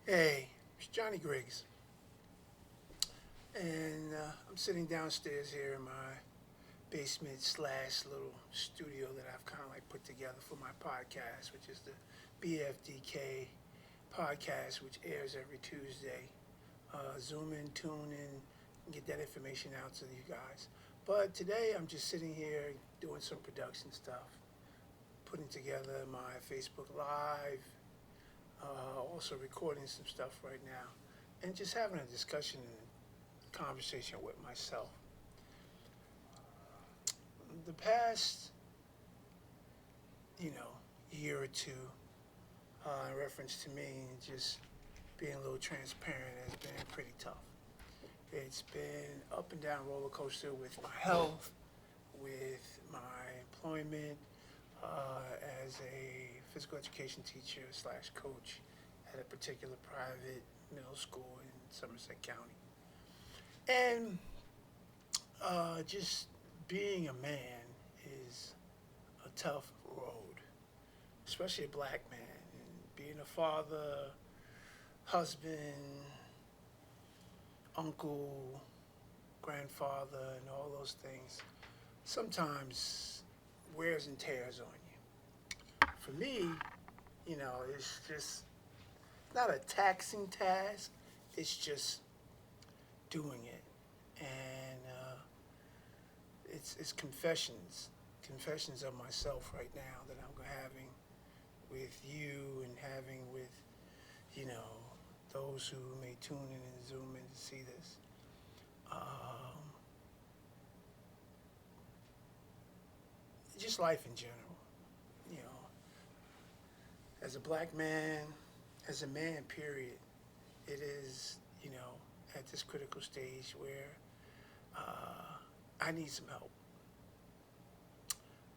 Hey, it's Johnny Griggs, and I'm sitting downstairs here in my basement slash little studio that I've kind of like put together for my podcast, which is the BFDK podcast, which airs every Tuesday. Zoom in, tune in, and get that information out to you guys. But today I'm just sitting here doing some production stuff, putting together my Facebook Live, also recording some stuff right now, and just having a discussion and conversation with myself. The past, you know, year or two, in reference to me, just being a little transparent, has been pretty tough. It's been up and down roller coaster with my health, with my employment as a physical education teacher slash coach at a particular private middle school in Somerset County. And just being a man is a tough road, especially a black man. And being a father, husband, uncle, grandfather, and all those things sometimes wears and tears on you. For me, it's just not a taxing task, it's just doing it. And it's confessions of myself right now that I'm having with you and having with, you know, those who may tune in and zoom in to see this. Just life in general, you know, as a black man, as a man, period, it is, at this critical stage where I need some help.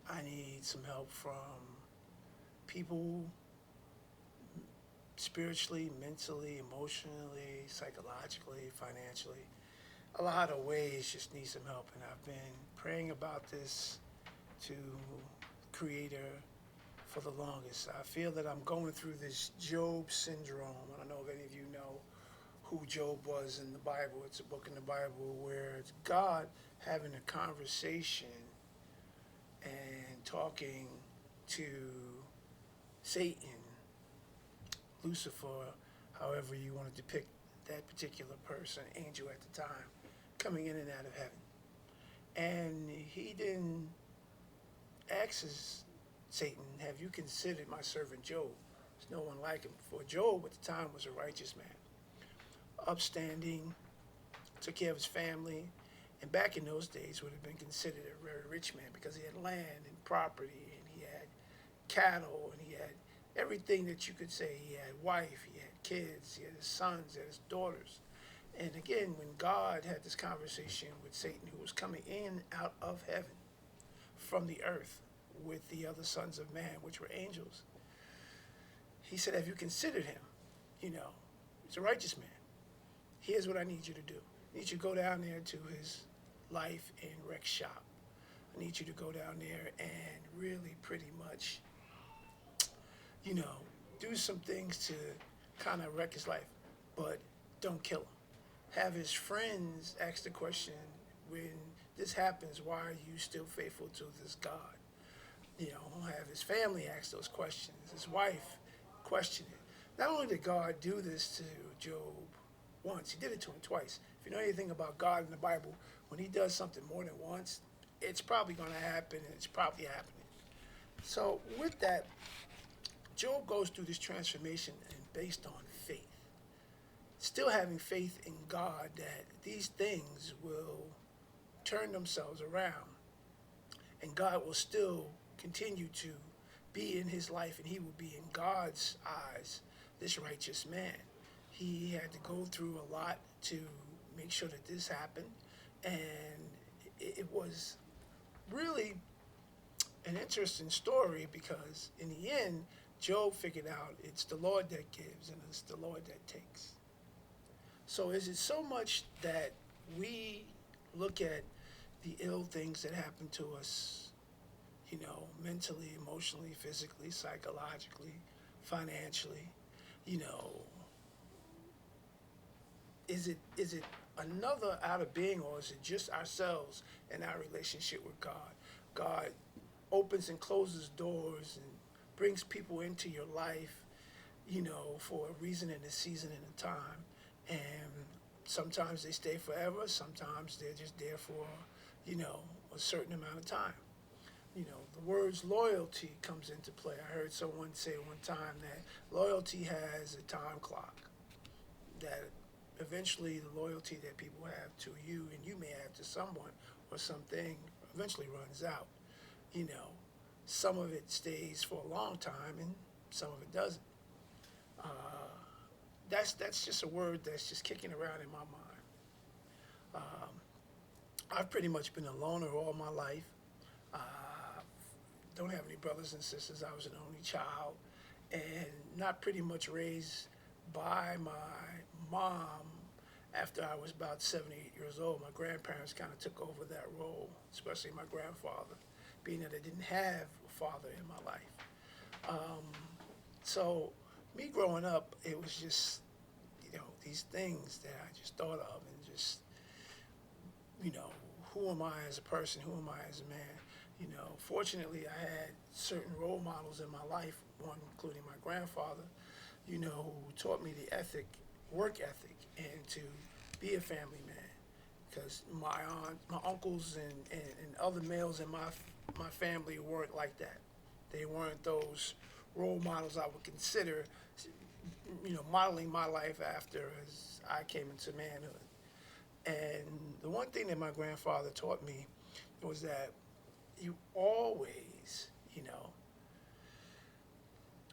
I need some help from people spiritually, mentally, emotionally, psychologically, financially. A lot of ways just need some help. And I've been praying about this to Creator for the longest. I feel that I'm going through this Job syndrome. I don't know if any of you know who Job was in the Bible. It's a book in the Bible where it's God having a conversation and talking to Satan, Lucifer, however you want to depict that particular person, angel at the time, coming in and out of heaven. And he didn't ask Satan, have you considered my servant Job? There's no one like him. For Job at the time was a righteous man, upstanding, took care of his family, and back in those days would have been considered a very rich man because he had land and property and he had cattle and he had everything that you could say. He had wife, he had kids, he had his sons, he had his daughters. And again, when God had this conversation with Satan, who was coming in out of heaven from the earth with the other sons of man, which were angels, he said, have you considered him? He's a righteous man. Here's what I need you to do. I need you to go down there to his life and wreck shop. I need you to go down there and really pretty much, do some things to kind of wreck his life, but don't kill him. Have his friends ask the question, when this happens, why are you still faithful to this God? Have his family ask those questions, his wife question it. Not only did God do this to Job once, he did it to him twice. If you know anything about God in the Bible, when he does something more than once, it's probably going to happen, and it's probably happening. So with that, Job goes through this transformation and based on faith. Still having faith in God that these things will turn themselves around and God will still continue to be in his life and he will be in God's eyes this righteous man. He had to go through a lot to make sure that this happened, and it was really an interesting story because in the end, Job figured out it's the Lord that gives and it's the Lord that takes. So is it so much that we look at the ill things that happen to us, mentally, emotionally, physically, psychologically, financially, you know, is it another outer being, or is it just ourselves and our relationship with God? God opens and closes doors and brings people into your life, for a reason and a season and a time. And sometimes they stay forever, sometimes they're just there for, you know, a certain amount of time. The words loyalty comes into play. I heard someone say one time that loyalty has a time clock, that eventually the loyalty that people have to you and you may have to someone or something eventually runs out. You know, some of it stays for a long time and some of it doesn't. Uh, that's just a word that's just kicking around in my mind. Um, I've pretty much been a loner all my life. Uh, don't have any brothers and sisters. I was an only child, and not pretty much raised by my mom. After I was about 7, 8 years old, my grandparents kind of took over that role, especially my grandfather, being that I didn't have a father in my life. Um, so, me growing up, it was just, these things that I just thought of and just, you know, who am I as a person? Who am I as a man? Fortunately, I had certain role models in my life, one including my grandfather, who taught me the ethic, work ethic, and to be a family man. Because my uncles and other males in my family weren't like that. They weren't those role models I would consider, modeling my life after as I came into manhood. And the one thing that my grandfather taught me was that you always,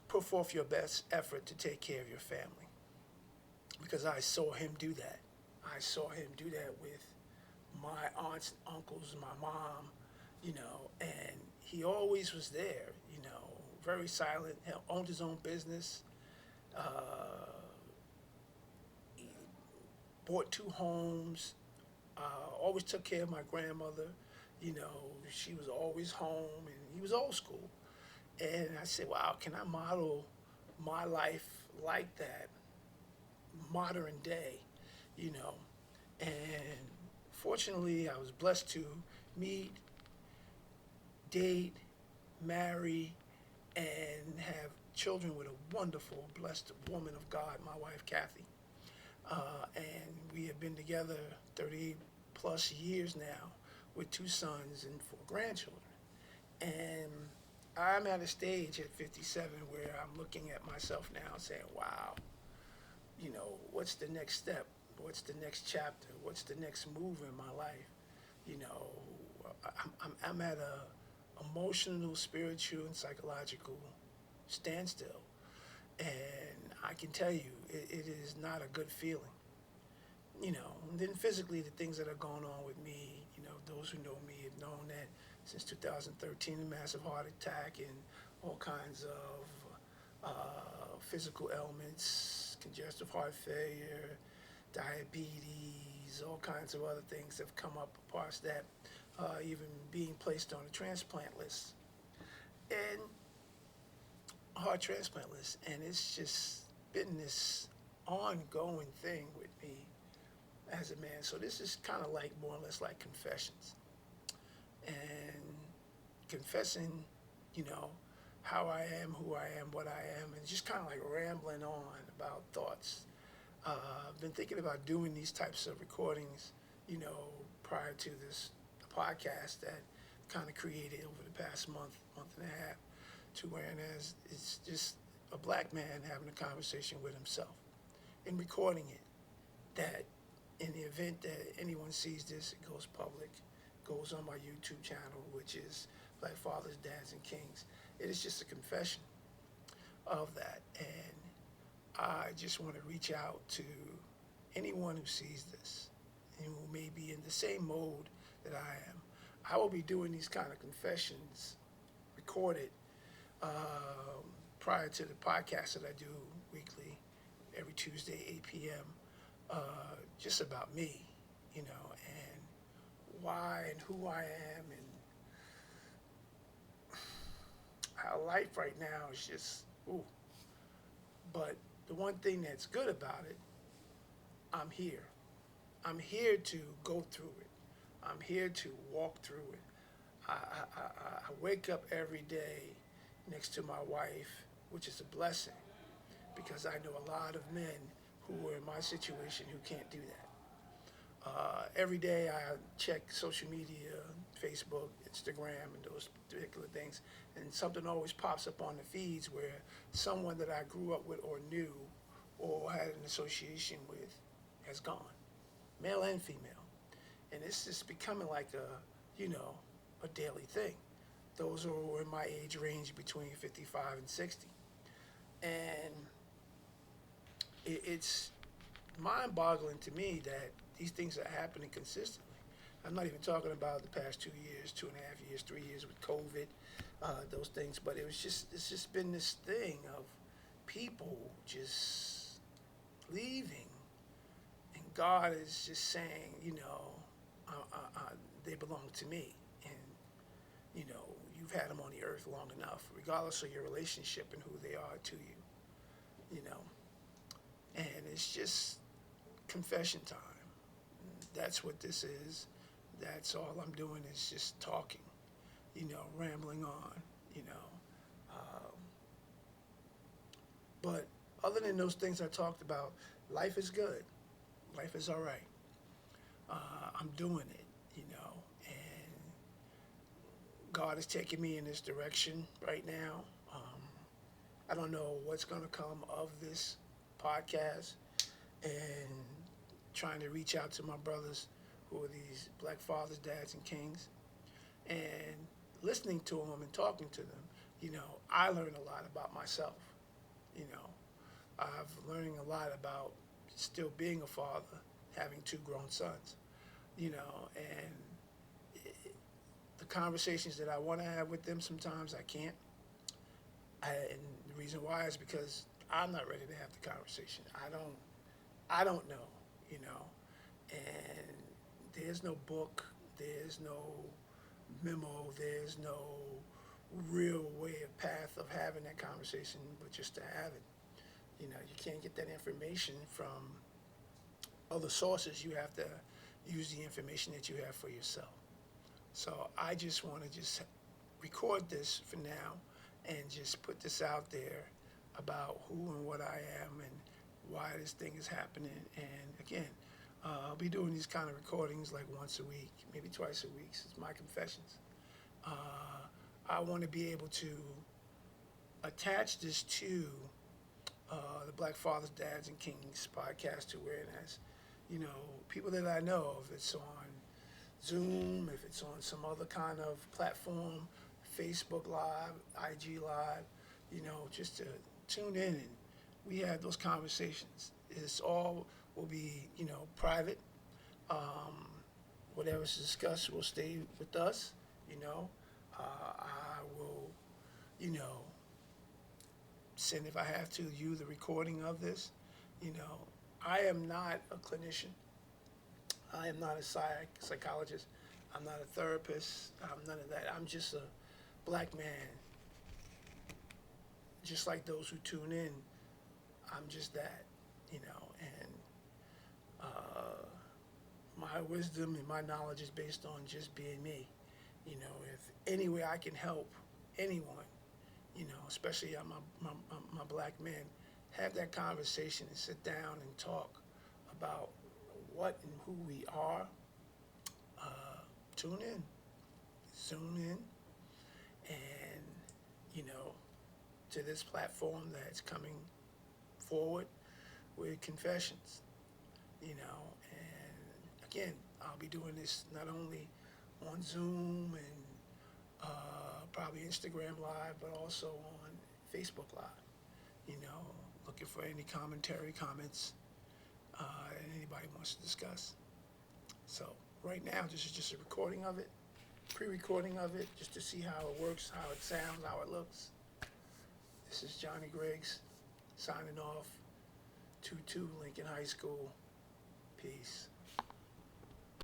put forth your best effort to take care of your family. Because I saw him do that. I saw him do that with my aunts and uncles, my mom, and he always was there, very silent, owned his own business, uh, he bought 2 homes, always took care of my grandmother. She was always home, and he was old school. And I said, wow, can I model my life like that, modern day, you know? And fortunately, I was blessed to meet, date, marry, and have children with a wonderful, blessed woman of God, my wife, Kathy. And we have been together 30 plus years now with 2 sons and 4 grandchildren. And I'm at a stage at 57 where I'm looking at myself now and saying, wow, what's the next step? What's the next chapter? What's the next move in my life? You know, I'm at a emotional, spiritual, and psychological standstill. And I can tell you, it is not a good feeling. And then physically, the things that are going on with me, those who know me have known that since 2013, a massive heart attack and all kinds of physical ailments, congestive heart failure, diabetes, all kinds of other things have come up, parts that even being placed on a transplant list. And heart transplant list. And it's just been this ongoing thing with me as a man. So this is kind of like more or less like confessions. And confessing, you know, how I am, who I am, what I am, and just kind of like rambling on about thoughts. I've been thinking about doing these types of recordings, prior to this podcast that kind of created over the past month and a half, to where it's just a black man having a conversation with himself and recording it. That in the event that anyone sees this, it goes public, goes on my YouTube channel, which is Black Fathers, Dads, and Kings. It is just a confession of that. And I just want to reach out to anyone who sees this and who may be in the same mode that I am. I will be doing these kind of confessions recorded prior to the podcast that I do weekly, every Tuesday, 8 p.m., just about me, and why and who I am, and how life right now is just, ooh. But the one thing that's good about it I'm here. I'm here to go through it. I'm here to walk through it. I wake up every day next to my wife, which is a blessing because I know a lot of men who are in my situation who can't do that. Every day I check social media, Facebook, Instagram, and those particular things, and something always pops up on the feeds where someone that I grew up with or knew or had an association with has gone, male and female. And it's just becoming like a daily thing. Those who are in my age range between 55 and 60. And it's mind-boggling to me that these things are happening consistently. I'm not even talking about the past 2 years, 2.5 years, 3 years with COVID, those things. But it's just been this thing of people just leaving, and God is just saying, they belong to me, and you've had them on the earth long enough, regardless of your relationship and who they are to you, you know. And it's just confession time. That's what this is. That's all I'm doing is just talking, rambling on, you know. Um, but other than those things I talked about, life is good. Life is all right. I'm doing it, and God is taking me in this direction right now. I don't know what's going to come of this podcast and trying to reach out to my brothers who are these black fathers, dads, and kings, and listening to them and talking to them. I learn a lot about myself. You know, I've learning a lot about still being a father, having two grown sons. And the conversations that I want to have with them, sometimes I can't. And the reason why is because I'm not ready to have the conversation. I don't know, and there's no book, there's no memo, there's no real way of path of having that conversation, but just to have it. You can't get that information from other sources. You have to use the information that you have for yourself. So I just want to just record this for now and just put this out there about who and what I am and why this thing is happening. And again, I'll be doing these kind of recordings like once a week, maybe twice a week. It's my confessions. I want to be able to attach this to the Black Fathers, Dads, and Kings podcast to where it has, people that I know, if it's on Zoom, if it's on some other kind of platform, Facebook Live, IG Live, just to tune in and we have those conversations. It's all will be, private. Whatever's discussed will stay with us. I will, send if I have to you the recording of this. I am not a clinician. I am not a psychologist. I'm not a therapist. I'm none of that. I'm just a black man. Just like those who tune in, I'm just that, and my wisdom and my knowledge is based on just being me. If any way I can help anyone, especially my black men, have that conversation and sit down and talk about what and who we are, tune in, zoom in, and, to this platform that's coming forward with confessions, and again, I'll be doing this not only on Zoom and probably Instagram Live, but also on Facebook Live, looking for any commentary, comments, and anybody wants to discuss. So right now, this is just a recording of it, pre-recording of it, just to see how it works, how it sounds, how it looks. This is Johnny Griggs signing off, 22 Lincoln High School. Peace.